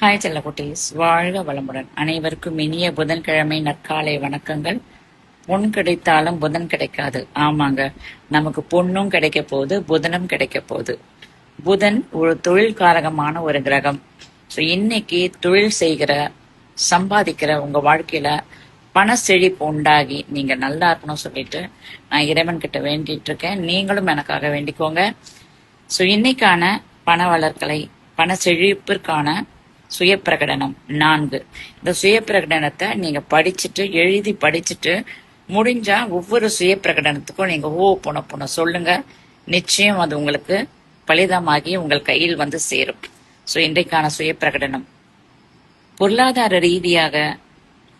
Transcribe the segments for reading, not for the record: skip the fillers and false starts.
Hi செல்லக்குட்டீஸ், வாழ்க வளமுடன். அனைவருக்கும் இனிய புதன்கிழமை நற்காலை வணக்கங்கள். பொன் கிடைத்தாலும் புதன் கிடைக்காது. ஆமாங்க, நமக்கு பொண்ணும் கிடைக்க போகுது, புதனும் கிடைக்க போகுது. புதன் ஒரு தொழில்காரகமான ஒரு கிரகம். ஸோ இன்னைக்கு தொழில் செய்கிற, சம்பாதிக்கிற உங்க வாழ்க்கையில பண செழிப்பு உண்டாகி நீங்க நல்லா இருக்கணும் சொல்லிட்டு நான் இறைவன் கிட்ட வேண்டிட்டு இருக்கேன். நீங்களும் எனக்காக வேண்டிக்கோங்க. ஸோ இன்னைக்கான பண வளர்க்கலை, பண செழிப்பிற்கான சுய பிரகடனம் 4. இந்த சுய பிரகடனத்தை நீங்க எழுதி படிச்சுட்டு முடிஞ்சா ஒவ்வொரு சுய பிரகடனத்துக்கும் நீங்க போன சொல்லுங்க. நிச்சயம் அது உங்களுக்கு பலிதமாகி உங்கள் கையில் வந்து சேரும். ஸோ இன்றைக்கான சுய பிரகடனம்: பொருளாதார ரீதியாக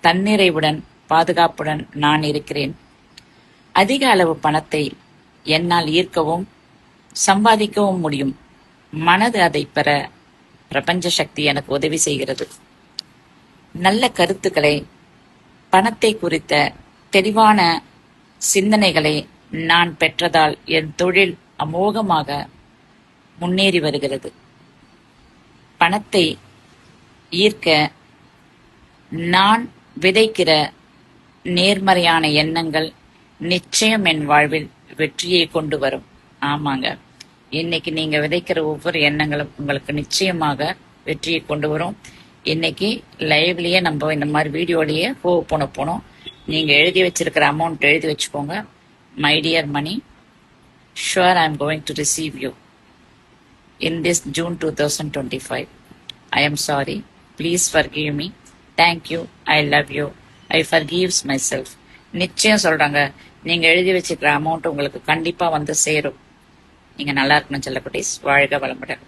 தன்னிறைவுடன் பாதுகாப்புடன் நான் இருக்கிறேன். அதிக அளவு பணத்தை என்னால் ஈர்க்கவும் சம்பாதிக்கவும் முடியும். மனது அதை பெற பிரபஞ்ச சக்தி எனக்கு உதவி செய்கிறது. நல்ல கருத்துக்களை, பணத்தை குறித்த தெளிவான சிந்தனைகளை நான் பெற்றதால் என் தொழில் அமோகமாக முன்னேறி வருகிறது. பணத்தை ஈர்க்க நான் விதைக்கிற நேர்மறையான எண்ணங்கள் நிச்சயம் என் வாழ்வில் வெற்றியை கொண்டு வரும். ஆமாங்க, இன்னைக்கு நீங்க விதைக்கிற ஒவ்வொரு எண்ணங்களும் உங்களுக்கு நிச்சயமாக வெற்றியை கொண்டு வரும். இன்னைக்கு லைவ்லயே நம்ம இந்த மாதிரி வீடியோலயே போனோம். நீங்க எழுதி வச்சிருக்கிற அமௌண்ட் எழுதி வச்சுக்கோங்க. My dear money, sure I am going to receive you in this June 2025. I am sorry. Please forgive me. Thank you. I love you. I forgives myself. நிச்சயம் சொல்றாங்க, நீங்க எழுதி வச்சுக்கிற அமௌண்ட் உங்களுக்கு கண்டிப்பா வந்து சேரும். நீங்க நல்லா இருக்கணும் செல்லக்குட்டீஸ். வாழ்க வளமுடன்.